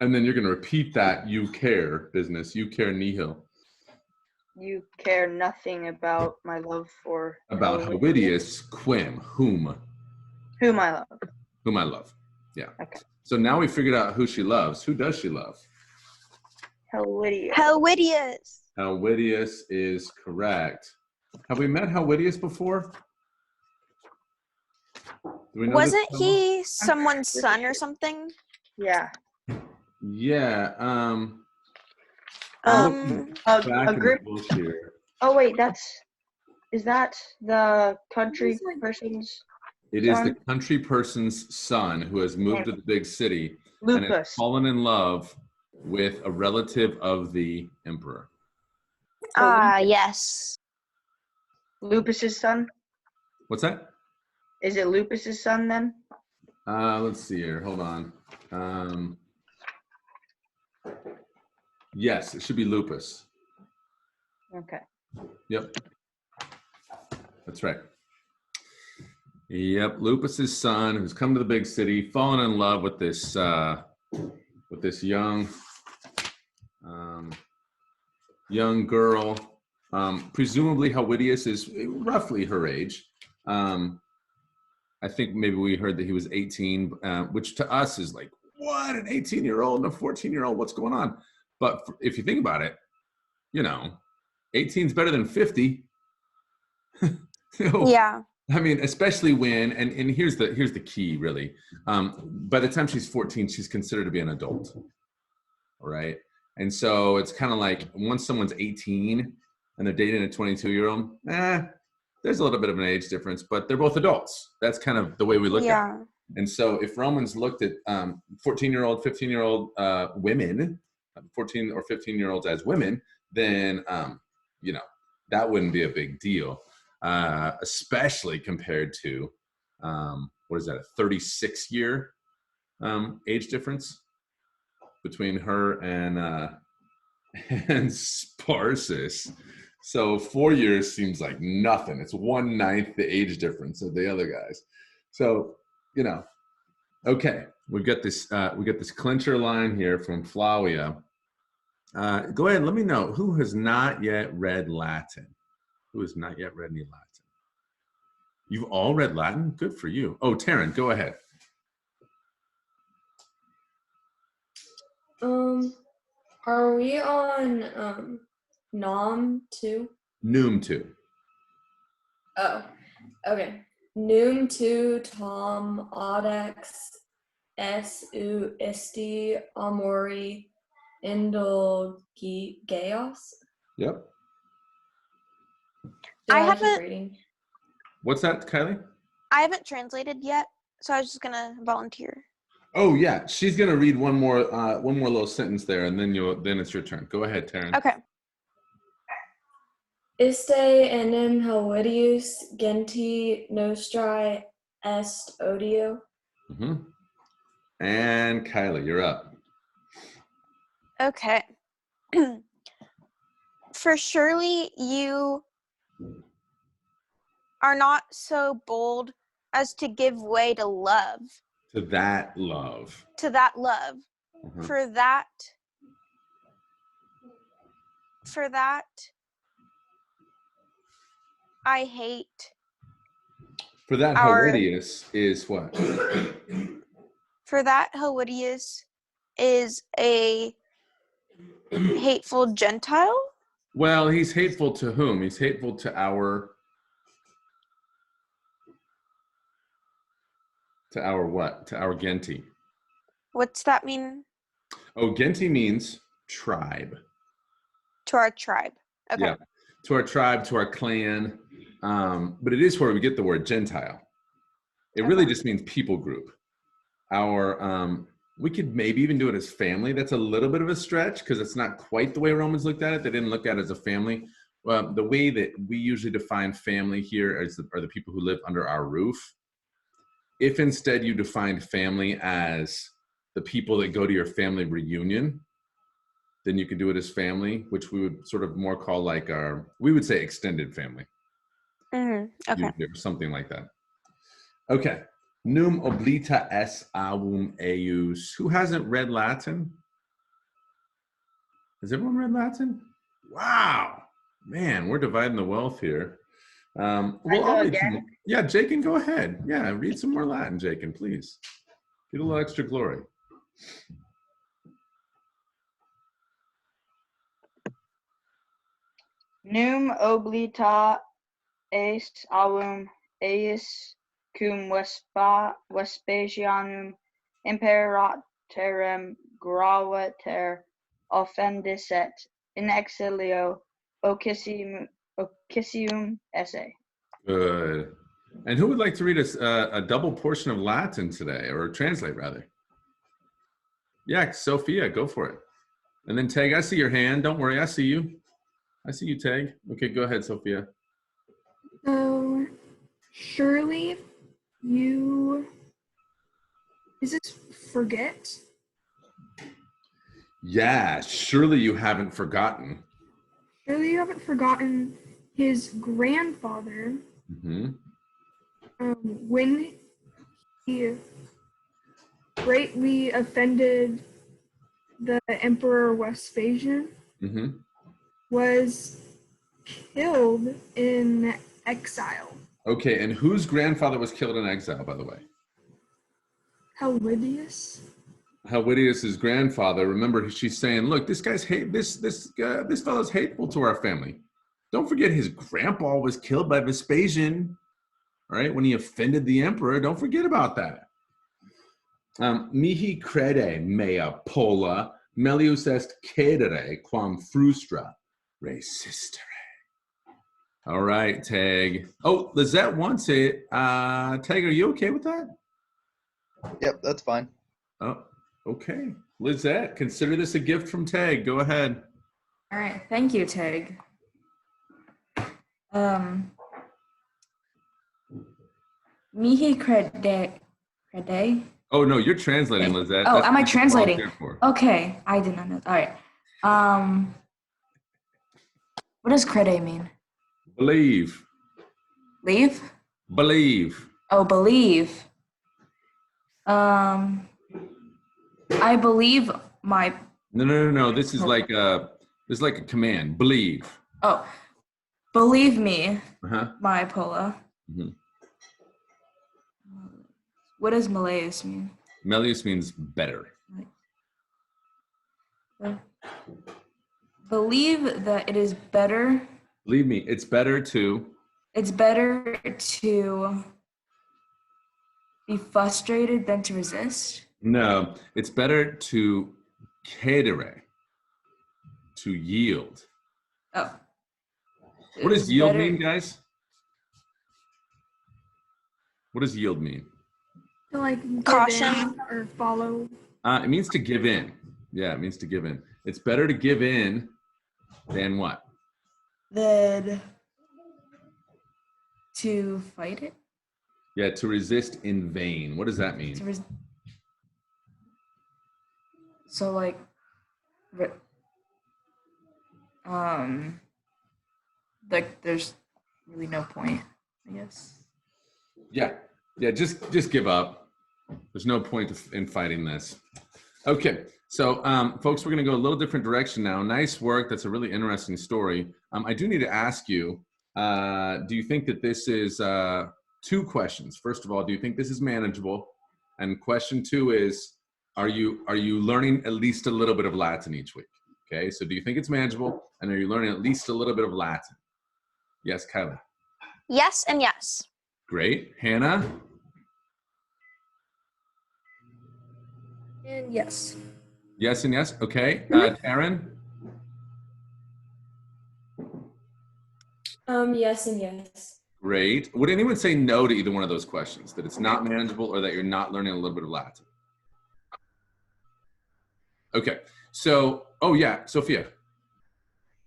[SPEAKER 1] And then you're going to repeat that you care business. You care nihil.
[SPEAKER 4] You care nothing about my love for
[SPEAKER 1] About Helvidius quem, whom
[SPEAKER 4] I love.
[SPEAKER 1] Whom I love. Yeah.
[SPEAKER 4] Okay.
[SPEAKER 1] So now we figured out who she loves. Who does she love?
[SPEAKER 4] Helvidius.
[SPEAKER 8] Helvidius.
[SPEAKER 1] Helvidius is correct. Have we met Helvidius before? Do we know
[SPEAKER 8] Wasn't
[SPEAKER 1] this
[SPEAKER 8] he someone's son or something?
[SPEAKER 4] Yeah.
[SPEAKER 1] Yeah.
[SPEAKER 4] A group.
[SPEAKER 1] Here.
[SPEAKER 4] Oh wait, is that the country person's?
[SPEAKER 1] It is the country person's son who has moved to the big city and has fallen in love with a relative of the emperor.
[SPEAKER 8] Yes.
[SPEAKER 4] Lupus's son?
[SPEAKER 1] What's that?
[SPEAKER 4] Is it Lupus's son then?
[SPEAKER 1] Let's see here. Hold on. Yes, it should be Lupus.
[SPEAKER 4] Okay.
[SPEAKER 1] Yep. That's right. Yep, Lupus's son, who's come to the big city, fallen in love with this young girl. Presumably, Helvidius is roughly her age. I think maybe we heard that he was 18, which to us is like, what, an 18-year-old and a 14-year-old? What's going on? But if you think about it, 18 is better than 50.
[SPEAKER 8] Yeah.
[SPEAKER 1] I mean, especially when, and here's the key, really. By the time she's 14, she's considered to be an adult, all right? And so it's kind of like once someone's 18 and they're dating a 22-year-old, there's a little bit of an age difference, but they're both adults. That's kind of the way we look at it. And so if Romans looked at 14-year-old, 15-year-old women, 14 or 15-year-olds as women, then, that wouldn't be a big deal. Especially compared to, what is that, a 36-year age difference between her and Sparsus. So 4 years seems like nothing. It's 1/9 the age difference of the other guys. So, okay, we got this clincher line here from Flavia. Go ahead, let me know who has not yet read Latin. Who has not yet read any Latin? You've all read Latin? Good for you. Oh, Taryn, go ahead.
[SPEAKER 7] Are we on Nom 2?
[SPEAKER 1] Noom 2.
[SPEAKER 7] Oh, okay. Noom 2, Tom, Audex, S.U. Isti, Amori, Indulgeos.
[SPEAKER 1] Yep.
[SPEAKER 8] I haven't.
[SPEAKER 1] What's that, Kylie?
[SPEAKER 8] I haven't translated yet, so I was just gonna volunteer.
[SPEAKER 1] Oh yeah, she's gonna read one more little sentence there, and then it's your turn. Go ahead, Taryn.
[SPEAKER 8] Okay.
[SPEAKER 7] Iste enim Helvidius genti nostri est odio.
[SPEAKER 1] Mm-hmm. And Kylie, you're up.
[SPEAKER 8] Okay. For surely you are not so bold as to give way to love.
[SPEAKER 1] To that love.
[SPEAKER 8] To that love.
[SPEAKER 1] Mm-hmm.
[SPEAKER 8] For that I hate.
[SPEAKER 1] For that Helvidius is what?
[SPEAKER 8] For that Helvidius is a hateful Gentile?
[SPEAKER 1] Well, he's hateful to whom? He's hateful to our what? To our Genti.
[SPEAKER 8] What's that mean?
[SPEAKER 1] Oh, Genti means tribe.
[SPEAKER 8] To our tribe. Okay.
[SPEAKER 1] Yeah. To our tribe, to our clan. But it is where we get the word Gentile. It really just means people group. We could maybe even do it as family. That's a little bit of a stretch because it's not quite the way Romans looked at it. They didn't look at it as a family. The way that we usually define family here are the people who live under our roof. If instead you defined family as the people that go to your family reunion, then you could do it as family, which we would sort of more call like we would say extended family.
[SPEAKER 8] Mm-hmm. Okay.
[SPEAKER 1] Or something like that. Okay. Num oblita es album eius. Who hasn't read Latin? Has everyone read Latin? Wow. Man, we're dividing the wealth here. I'll read some, yeah, Jakin, go ahead. Yeah, read some more Latin, Jakin, please. Get a little extra glory.
[SPEAKER 4] Num oblita es album eius cum Vespasianum imperatorem graveter offendisset in exilio ocicium esse.
[SPEAKER 1] Good. And who would like to read us a double portion of Latin today, or translate rather? Yeah, Sophia, go for it. And then Tag, I see your hand. Don't worry, I see you. I see you, Tag. Okay, go ahead, Sophia.
[SPEAKER 2] So, surely is this forget?
[SPEAKER 1] Yeah, surely you haven't forgotten.
[SPEAKER 2] Surely you haven't forgotten his grandfather
[SPEAKER 1] Hmm.
[SPEAKER 2] when he greatly offended the Emperor Vespasian,
[SPEAKER 1] Hmm.
[SPEAKER 2] was killed in exile.
[SPEAKER 1] Okay, and whose grandfather was killed in exile, by the way?
[SPEAKER 2] Helvidius?
[SPEAKER 1] Helvidius's grandfather. Remember, she's saying, "Look, this guy's this fellow's hateful to our family. Don't forget, his grandpa was killed by Vespasian. All right, when he offended the emperor. Don't forget about that." Mihi crede mea pola melius est cedere quam frustra resistere. All right, Tag. Oh, Lizette wants it. Tag, are you okay with that?
[SPEAKER 6] Yep, that's fine.
[SPEAKER 1] Oh, okay. Lizette, consider this a gift from Tag. Go ahead.
[SPEAKER 3] All right, thank you, Tag. Mihi crede.
[SPEAKER 1] Oh no, you're translating, Lizette.
[SPEAKER 3] Oh,
[SPEAKER 1] That's
[SPEAKER 3] am I
[SPEAKER 1] what you
[SPEAKER 3] translating?
[SPEAKER 1] volunteered for.
[SPEAKER 3] Okay, I did not know. All right. What does crede mean?
[SPEAKER 1] Believe.
[SPEAKER 3] Leave?
[SPEAKER 1] Believe.
[SPEAKER 3] Oh, believe. I believe my.
[SPEAKER 1] No. This is like a command. Believe.
[SPEAKER 3] Oh, believe me,
[SPEAKER 1] Uh-huh.
[SPEAKER 3] my Pola.
[SPEAKER 1] Mm-hmm.
[SPEAKER 3] What does Malaeus mean?
[SPEAKER 1] Melius means better.
[SPEAKER 3] Believe that it is better.
[SPEAKER 1] Believe me, it's better to.
[SPEAKER 3] It's better to be frustrated than to resist.
[SPEAKER 1] No, it's better to cedere, to yield.
[SPEAKER 3] Oh.
[SPEAKER 1] What does
[SPEAKER 3] It's
[SPEAKER 1] yield
[SPEAKER 3] better-
[SPEAKER 1] mean, guys? What does yield mean?
[SPEAKER 2] To like give
[SPEAKER 8] Caution.
[SPEAKER 2] in or follow.
[SPEAKER 1] It means to give in. Yeah, it means to give in. It's better to give in than what?
[SPEAKER 3] Than to fight it?
[SPEAKER 1] Yeah, to resist in vain. What does that mean?
[SPEAKER 3] So like, like there's really no point, I guess.
[SPEAKER 1] Yeah, just give up. There's no point in fighting this. Okay, so folks, we're gonna go a little different direction now. Nice work, that's a really interesting story. I do need to ask you, do you think that this is, two questions. First of all, do you think this is manageable? And question two is, are you learning at least a little bit of Latin each week? Okay, so do you think it's manageable? And are you learning at least a little bit of Latin? Yes, Kyla.
[SPEAKER 8] Yes and yes.
[SPEAKER 1] Great. Hannah?
[SPEAKER 10] And yes.
[SPEAKER 1] Yes and yes. Okay. Taryn?
[SPEAKER 7] Yes and yes.
[SPEAKER 1] Great. Would anyone say no to either one of those questions? That it's not manageable or that you're not learning a little bit of Latin? Okay. So, oh yeah, Sophia.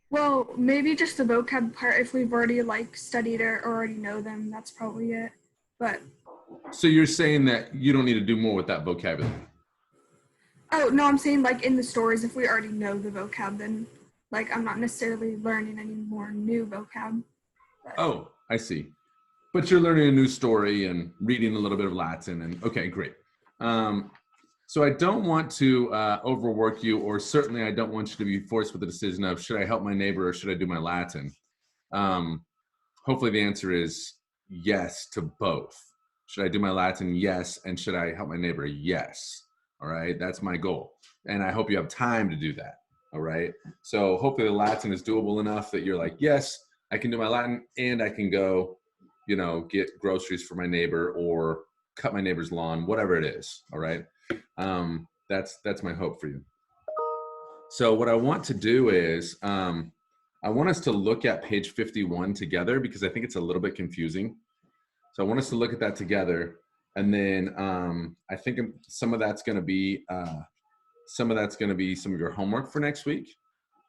[SPEAKER 2] Well, maybe just the vocab part. If we've already like studied it or already know them, that's probably it. But
[SPEAKER 1] So you're saying that you don't need to do more with that vocabulary?
[SPEAKER 2] oh no, I'm saying like in the stories, if we already know the vocab, then like I'm not necessarily learning any more new vocab.
[SPEAKER 1] Oh, I see. But you're learning a new story and reading a little bit of Latin and okay, great. So I don't want to overwork you, or certainly I don't want you to be forced with the decision of should I help my neighbor or should I do my Latin? Hopefully the answer is yes to both. Should I do my Latin? Yes. And should I help my neighbor? Yes. All right. That's my goal. And I hope you have time to do that. All right. So hopefully the Latin is doable enough that you're like, yes, I can do my Latin and I can go, get groceries for my neighbor or cut my neighbor's lawn, whatever it is. All right. That's my hope for you. So what I want to do is, I want us to look at page 51 together because I think it's a little bit confusing. So I want us to look at that together. And then I think some of that's going to be some of your homework for next week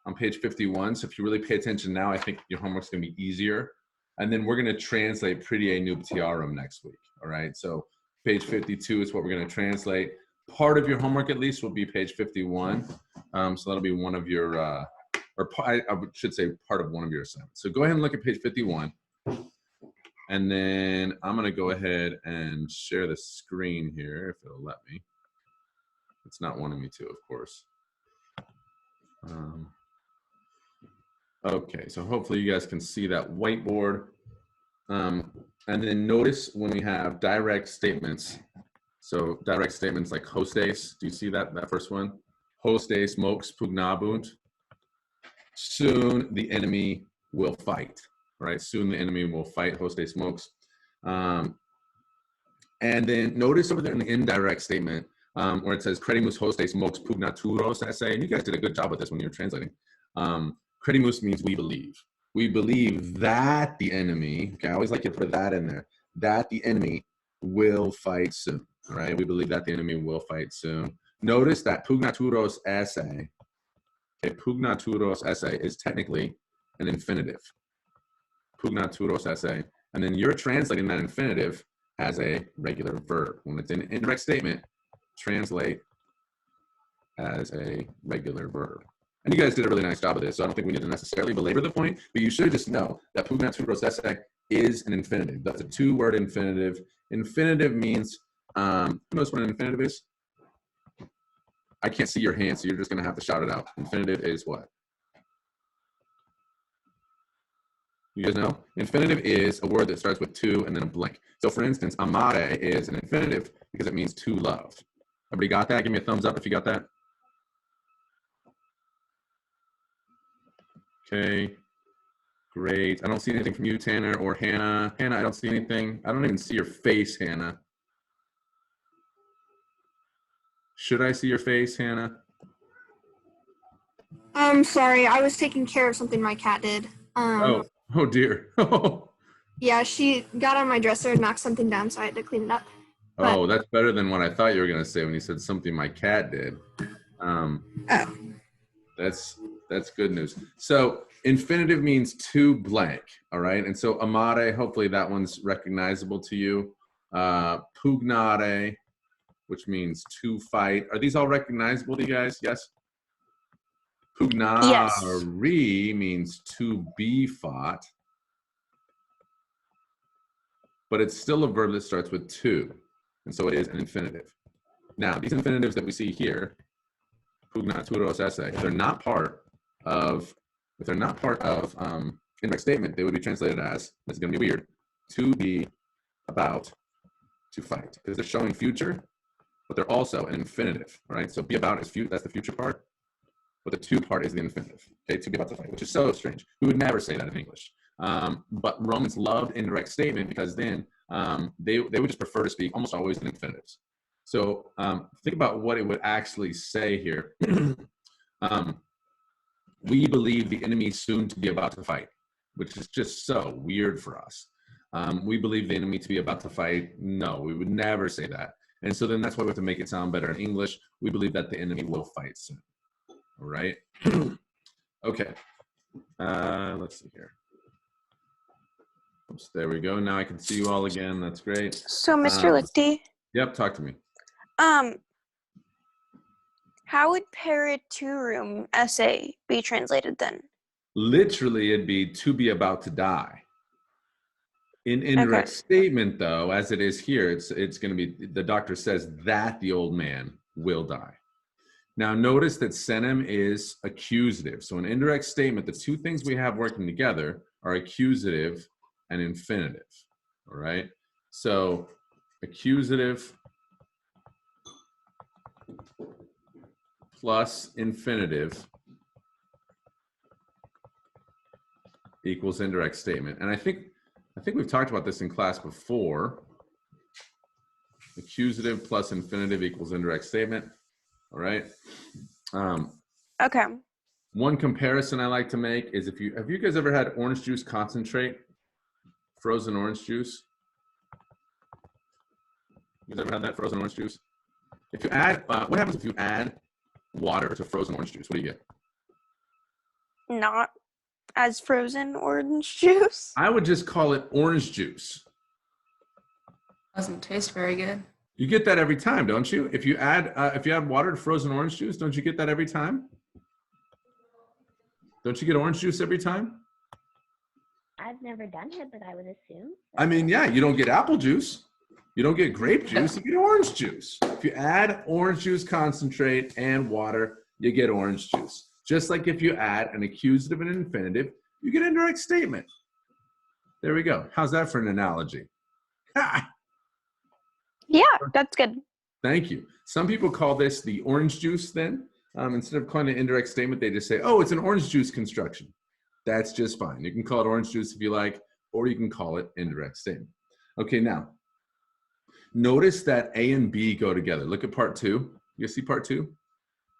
[SPEAKER 1] on page 51. So if you really pay attention now, I think your homework's going to be easier And then we're going to translate Pretty Nuptiarum next week. All right. So page 52 is what we're going to translate. Part of your homework, at least, will be page 51. So that'll be one of your, I should say part of one of your assignments. So go ahead and look at page 51. And then I'm going to go ahead and share the screen here, if it'll let me. It's not wanting me to, of course. Okay, so hopefully you guys can see that whiteboard. And then notice when we have direct statements. So direct statements like hostes, do you see that first one? Hostes mox pugnabunt. Soon the enemy will fight, right? Soon the enemy will fight, hostes mox. And then notice over there in the indirect statement, where it says credimus hostes mox pugnaturos esse, and you guys did a good job with this when you were translating. Credimus means we believe. We believe that the enemy, okay, I always like to put that in there, that the enemy will fight soon, right? We believe that the enemy will fight soon. Notice that pugnaturos esse, okay, pugnaturos esse is technically an infinitive. Pugnaturos esse, and then you're translating that infinitive as a regular verb. When it's in an indirect statement, translate as a regular verb. And you guys did a really nice job of this, so I don't think we need to necessarily belabor the point, but you should just know that pugnaturos esse is an infinitive. That's a two-word infinitive. Infinitive means, who knows what an infinitive is? I can't see your hand, so you're just gonna have to shout it out. Infinitive is what? You guys know? Infinitive is a word that starts with to and then a blank. So for instance, amare is an infinitive because it means to love. Everybody got that? Give me a thumbs up if you got that. Okay, great. I don't see anything from you, Tanner or Hannah. Hannah, I don't see anything. I don't even see your face, Hannah. Should I see your face, Hannah?
[SPEAKER 2] I'm sorry, I was taking care of something my cat did.
[SPEAKER 1] Oh dear.
[SPEAKER 2] Yeah, she got on my dresser and knocked something down, so I had to clean it up.
[SPEAKER 1] Oh, that's better than what I thought you were going to say when you said something my cat did. That's good news. So infinitive means to blank, all right? And so amare, hopefully that one's recognizable to you. Pugnare, which means to fight. Are these all recognizable to you guys? Yes? Pugnare means to be fought. But it's still a verb that starts with to. And so it is an infinitive. Now, these infinitives that we see here, pugnaturos esse, if they're not part of indirect statement, they would be translated as, this is going to be weird, to be about to fight, because they're showing future, but they're also an infinitive, right? So be about is that's the future part, but the to part is the infinitive, okay, to be about to fight, which is so strange. We would never say that in English. But Romans loved indirect statement because then they would just prefer to speak almost always in infinitives. So think about what it would actually say here. We believe the enemy is soon to be about to fight, which is just so weird for us. We believe the enemy to be about to fight. No, we would never say that. And so then that's why we have to make it sound better in English. We believe that the enemy will fight soon. All right. Okay. Let's see here. Oops, there we go. Now I can see you all again. That's great.
[SPEAKER 8] So, Mr. Lichty?
[SPEAKER 1] Yep, talk to me.
[SPEAKER 8] How would periturum esse be translated then?
[SPEAKER 1] Literally, it'd be to be about to die. In indirect statement, though, as it is here, it's going to be, the doctor says that the old man will die. Now, notice that senem is accusative. So in indirect statement, the two things we have working together are accusative and infinitive, all right? So accusative plus infinitive equals indirect statement. And I think we've talked about this in class before. Accusative plus infinitive equals indirect statement. All right.
[SPEAKER 8] Okay.
[SPEAKER 1] One comparison I like to make is have you guys ever had orange juice concentrate? Frozen orange juice? You guys ever had that frozen orange juice? If you add, what happens if you add water to frozen orange juice? What do you get?
[SPEAKER 8] as frozen orange juice.
[SPEAKER 1] I would just call it orange juice.
[SPEAKER 3] Doesn't taste very good.
[SPEAKER 1] You get that every time, don't you? If you add water to frozen orange juice, don't you get that every time? Don't you get orange juice every time?
[SPEAKER 5] I've never done it, but I would assume.
[SPEAKER 1] I mean, yeah, you don't get apple juice. You don't get grape juice, you get orange juice. If you add orange juice concentrate and water, you get orange juice. Just like if you add an accusative and an infinitive, you get indirect statement. There we go. How's that for an analogy? Ha!
[SPEAKER 8] Yeah, that's good.
[SPEAKER 1] Thank you. Some people call this the orange juice then. Instead of calling it indirect statement, they just say, oh, it's an orange juice construction. That's just fine. You can call it orange juice if you like, or you can call it indirect statement. Okay, now, notice that A and B go together. Look at part 2. You see part 2?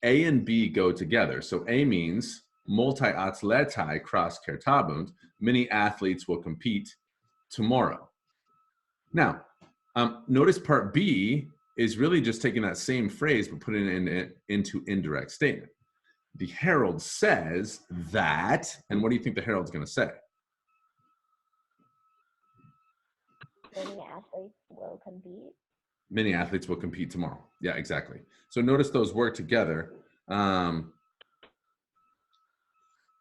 [SPEAKER 1] A and B go together. So A means multi-athletai cross kertabund. Many athletes will compete tomorrow. Now, notice part B is really just taking that same phrase but putting it into indirect statement. The herald says that, and what do you think the herald's going to say?
[SPEAKER 5] Many athletes will compete.
[SPEAKER 1] Many athletes will compete tomorrow. Yeah, exactly. So notice those work together.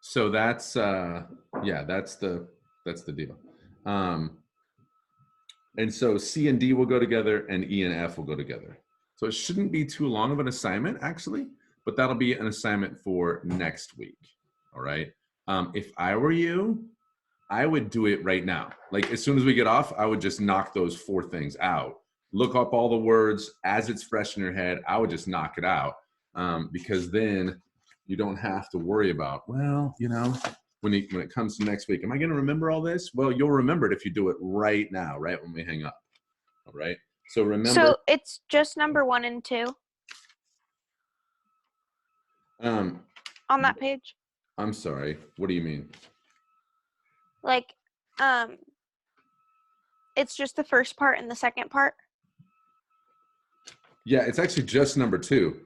[SPEAKER 1] So that's yeah, that's the deal. And so C and D will go together and E and F will go together. So it shouldn't be too long of an assignment actually, but that'll be an assignment for next week. All right. If I were you, I would do it right now. Like as soon as we get off, I would just knock those 4 things out. Look up all the words as it's fresh in your head. I would just knock it out because then you don't have to worry about, well, you know, when it comes to next week, am I going to remember all this? Well, you'll remember it if you do it right now, right when we hang up. All right. So remember.
[SPEAKER 8] So it's just number 1 and 2 on that page.
[SPEAKER 1] I'm sorry. What do you mean?
[SPEAKER 8] Like, it's just the first part and the second part.
[SPEAKER 1] Yeah, it's actually just number 2.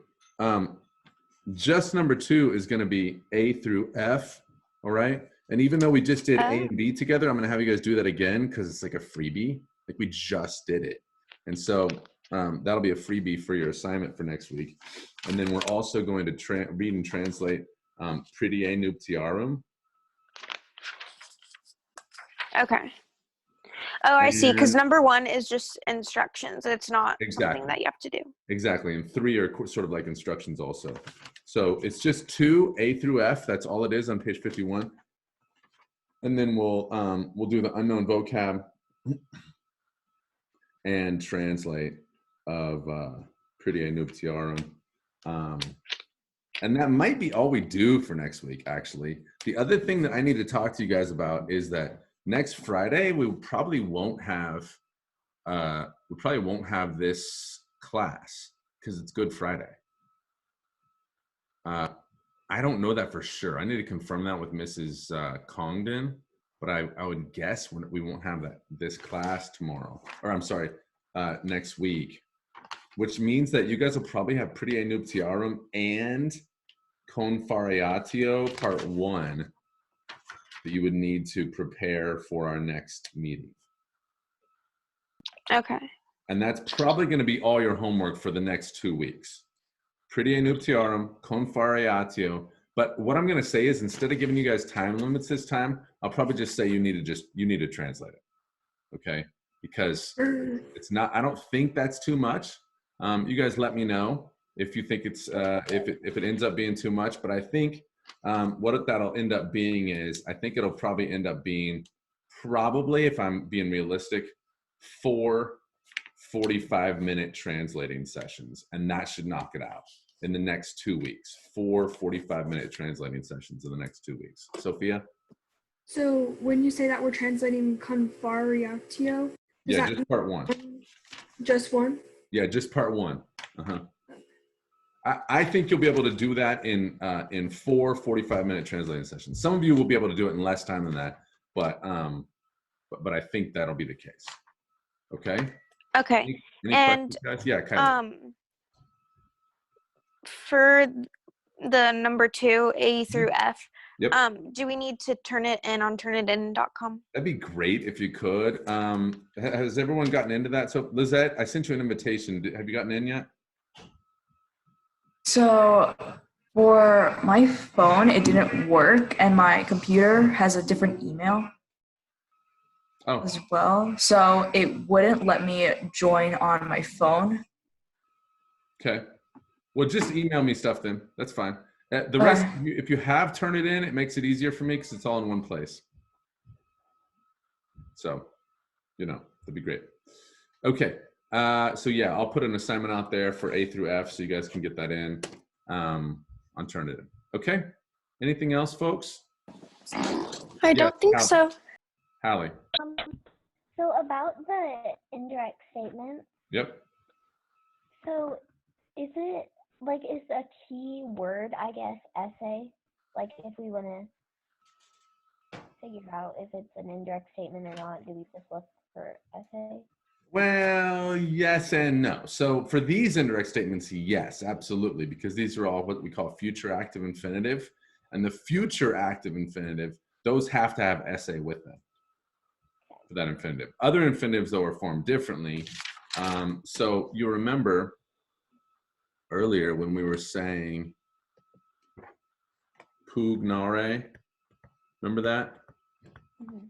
[SPEAKER 1] Just number 2 is going to be A through F. All right. And even though we just did A and B together, I'm going to have you guys do that again because it's like a freebie. Like we just did it. And so that'll be a freebie for your assignment for next week. And then we're also going to read and translate Pritiae Nuptiarum.
[SPEAKER 8] Okay. Oh, I see. Because number 1 is just instructions. It's not something that you have to do.
[SPEAKER 1] Exactly. And 3 are sort of like instructions also. So it's just 2, A through F. That's all it is on page 51. And then we'll do the unknown vocab and translate of Pritiae Nuptiarum. And that might be all we do for next week, actually. The other thing that I need to talk to you guys about is that next Friday, we probably won't have this class because it's Good Friday. I don't know that for sure. I need to confirm that with Mrs. Congdon, but I would guess we won't have this class tomorrow, or I'm sorry, next week, which means that you guys will probably have Pritiae Nuptiarum and Confariatio Part 1 that you would need to prepare for our next meeting.
[SPEAKER 8] Okay.
[SPEAKER 1] And that's probably going to be all your homework for the next 2 weeks. Pritiae Nuptiarum, Confariatio. But what I'm going to say is instead of giving you guys time limits this time, I'll probably just say you need to translate it. Okay? Because it's not, I don't think that's too much. You guys let me know if you think it's, if it ends up being too much, but I think what that'll end up being is, I think it'll probably end up being if I'm being realistic, 4 45-minute translating sessions, and that should knock it out in the next 2 weeks. 4 45-minute translating sessions in the next 2 weeks. Sophia?
[SPEAKER 2] So when you say that we're translating Confariatio,
[SPEAKER 1] Yeah, just part 1.
[SPEAKER 2] Just 1?
[SPEAKER 1] Yeah, just part 1. I think you'll be able to do that in 4 45-minute translating sessions. Some of you will be able to do it in less time than that, but I think that'll be the case. Okay.
[SPEAKER 8] Okay.
[SPEAKER 1] Any
[SPEAKER 8] And
[SPEAKER 1] questions, guys? Yeah, kind of.
[SPEAKER 8] For the number 2, A through F,
[SPEAKER 1] Yep.
[SPEAKER 8] Do we need to turn it in on turnitin.com?
[SPEAKER 1] That'd be great if you could. Has everyone gotten into that? So Lizette, I sent you an invitation. Have you gotten in yet?
[SPEAKER 3] So for my phone, it didn't work, and my computer has a different email
[SPEAKER 1] Oh,
[SPEAKER 3] as well. So it wouldn't let me join on my phone.
[SPEAKER 1] okay. Well, just email me stuff then. That's fine. The rest, if you have Turnitin, it makes it easier for me because it's all in one place. So, that'd be great. Okay. So yeah, I'll put an assignment out there for A through F so you guys can get that in on Turnitin. Okay. Anything else, folks?
[SPEAKER 8] I don't think
[SPEAKER 1] Hallie.
[SPEAKER 8] so.
[SPEAKER 1] Hallie.
[SPEAKER 5] So about the indirect statement,
[SPEAKER 1] Yep.
[SPEAKER 5] so is a key word, I guess, essay? Like if we want to figure out if it's an indirect statement or not, do we just look for essay?
[SPEAKER 1] Well, yes and no. So for these indirect statements, yes, absolutely, because these are all what we call future active infinitive. And the future active infinitive, those have to have essay with them for that infinitive. Other infinitives, though, are formed differently. So you remember earlier when we were saying pugnare, remember that?
[SPEAKER 5] Mm-hmm.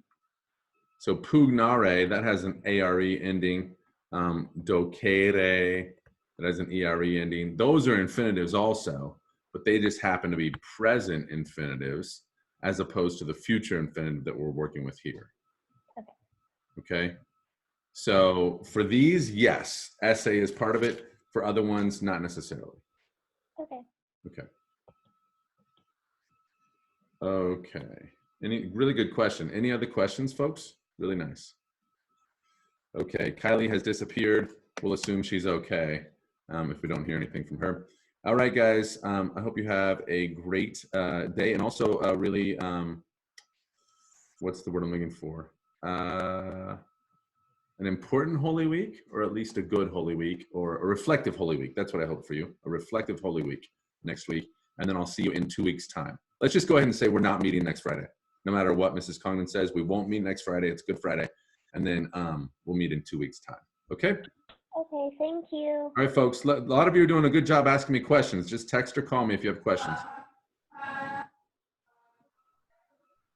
[SPEAKER 1] So pugnare, that has an ARE ending. Docere, that has an ERE ending. Those are infinitives also, but they just happen to be present infinitives as opposed to the future infinitive that we're working with here. Okay. So for these, yes, essay is part of it. For other ones, not necessarily.
[SPEAKER 5] Okay.
[SPEAKER 1] Okay. Okay. Any really good question. Any other questions, folks? Really nice. Okay, Kylie has disappeared. We'll assume she's okay if we don't hear anything from her. All right, guys. I hope you have a great day, and also a really, what's the word I'm looking for? An important Holy Week, or at least a good Holy Week, or a reflective Holy Week. That's what I hope for you. A reflective Holy Week next week, and then I'll see you in 2 weeks' time. Let's just go ahead and say we're not meeting next Friday. No matter what Mrs. Congdon says, we won't meet next Friday. It's Good Friday. And then we'll meet in 2 weeks' time. Okay?
[SPEAKER 5] Okay, thank you.
[SPEAKER 1] All right, folks. A lot of you are doing a good job asking me questions. Just text or call me if you have questions.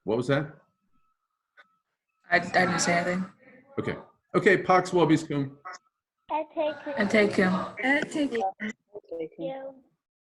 [SPEAKER 1] What was that?
[SPEAKER 3] I didn't say anything.
[SPEAKER 1] Okay. Okay, Pax Wobiscum.
[SPEAKER 5] I take
[SPEAKER 3] I take him.
[SPEAKER 2] Take
[SPEAKER 5] you.